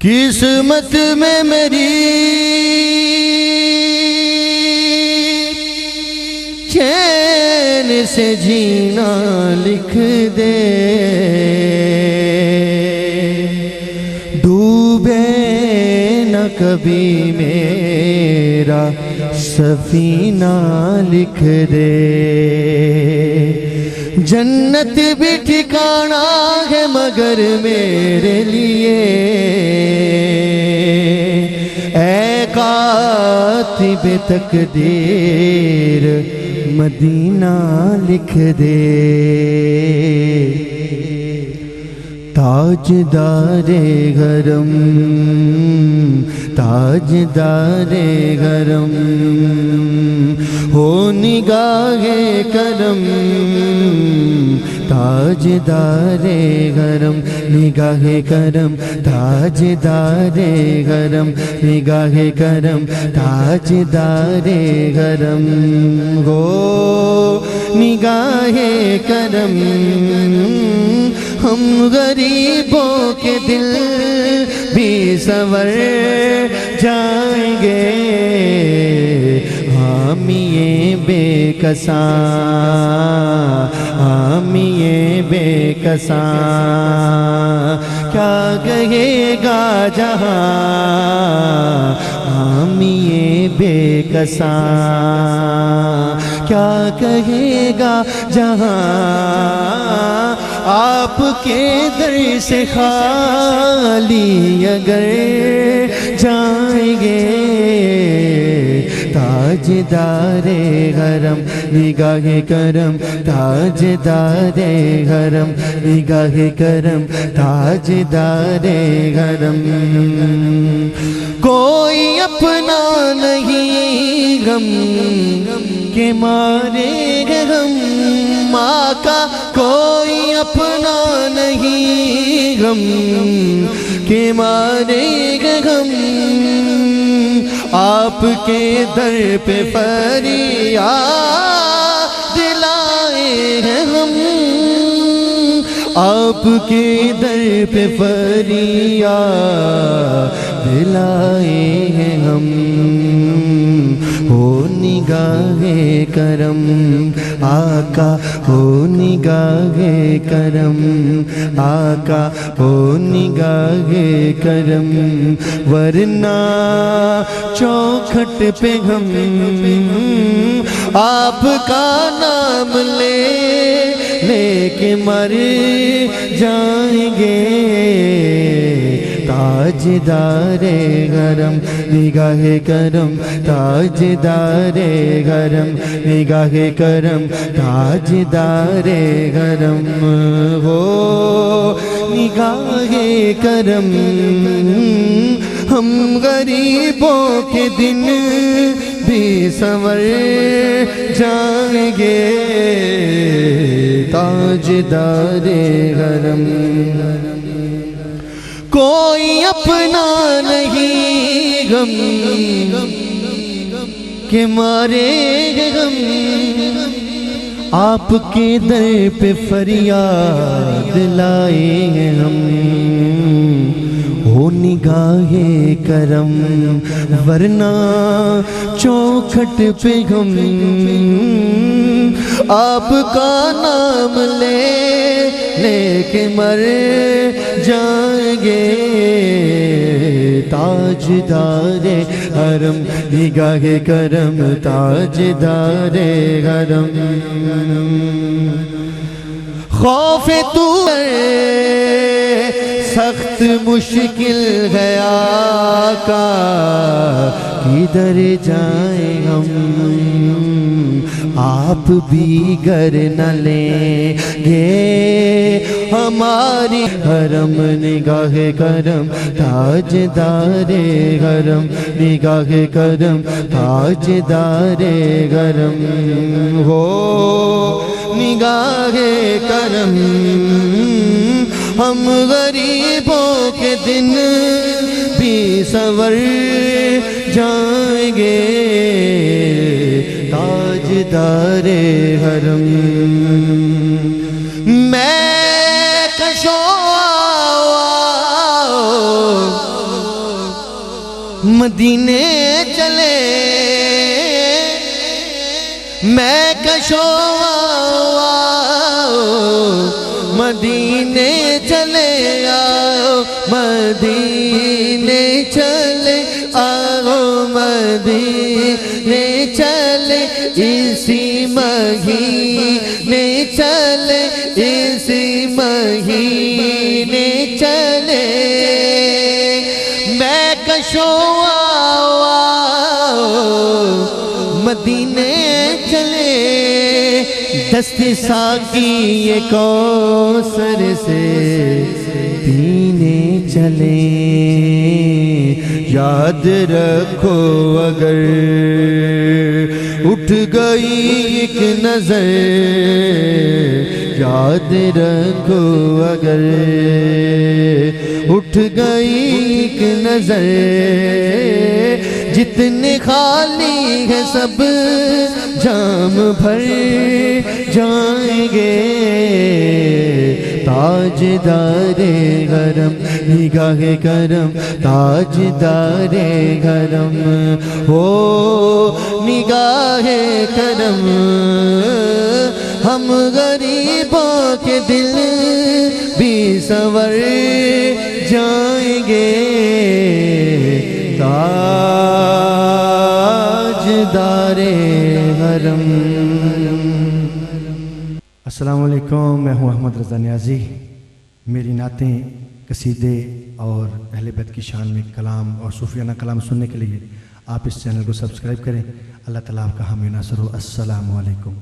قسمت میں میری چین سے جینا لکھ دے، ڈوبے نہ کبھی میرا سفینہ لکھ دے۔ جنت بھی ٹھکانہ ہے مگر میرے لیے، اے کاتب تقدیر مدینہ لکھ دے۔ تاجدار گھرم تاجدار گھرم ہو نگاہ کرم، تاجدار گھرم نگاہ کرم، تاجدار گھرم نگاہ کرم، تاجدار گھرم ہو نگاہ کرم۔ ہم غریبوں کے دل بھی سنور جائیں گے، حامی بے کساں حامی بے کساں کیا کہے گا جہاں، حامی بے کساں کیا کہے گا جہاں۔ آپ کے در سے خالی اگر جائیں گے، تاجدار گھرم نگاہ کرم، تاجدار گھرم نگاہ کرم، تاجدار گھرم۔ کوئی اپنا نہیں غم کے مارے غم، آقا کوئی اپنا نہیں غم کے مارے غم، آپ کے در پہ فریاد لائے ہیں ہم، آپ کے در پہ فریاد لائے ہیں ہم۔ ہو نگاہ کرم آقا ہو نگاہ کرم، آقا ہو نگاہ کرم، ورنہ چوکھٹ پہ ہم آپ کا نام لے کے مر جائیں گے۔ تاجدار گھرم نگاہ کرم، تاجدار گھرم نگاہ کرم، تاجدار گھرم ہو نگاہ کرم۔ ہم غریبوں کے دن بھی سنور جائیں گے، تاجدار گھرم۔ کوئی اپنا نہیں غم کے مارے غم، آپ کے در پہ فریاد لائے ہیں ہم۔ ہو نگاہ کرم ورنہ چوکھٹ پہ ہم آپ کا نام لے کے مر جائیں گے۔ تاجدار حرم نگاہ کرم، تاجدار حرم۔ خوف تو سخت مشکل ہے آقا، کدھر جائیں ہم، آپ بھی گر نہ لیں گے ہماری۔ حرم نگاہ کرم، تاجدار حرم نگاہ کرم، تاجدار حرم ہو نگاہ کرم۔ ہم غریبوں کے دن بھی سنور جائیں گے، تاجدار حرم۔ میں کشو مدینے چلے میں کشو مدینے چلے آؤ مدینے چلے آؤ مدینے چلے اسی مہینے چلے اسی مہینے چلے میں کشو مدینے چلے دست ساقی یہ کوثر سے پینے چلے یاد رکھو اگر اٹھ گئی ایک نظر یاد رکھو اگر اٹھ گئی ایک نظر جتنے خالی ہے سب جام بھر جائیں گے تاجدار حرم نگاہ کرم تاجدار حرم ہو نگاہ کرم ہم غریبوں کے دل بھی سنور جائیں گے تاجدار حرم۔ السلام علیکم، میں ہوں احمد رضا نیازی۔ میری نعتیں، قصیدے اور اہل بیت کی شان میں کلام اور صوفیانہ کلام سننے کے لیے آپ اس چینل کو سبسکرائب کریں۔ اللہ تعالیٰ آپ کا حامی ناصر ہو۔ السلام علیکم۔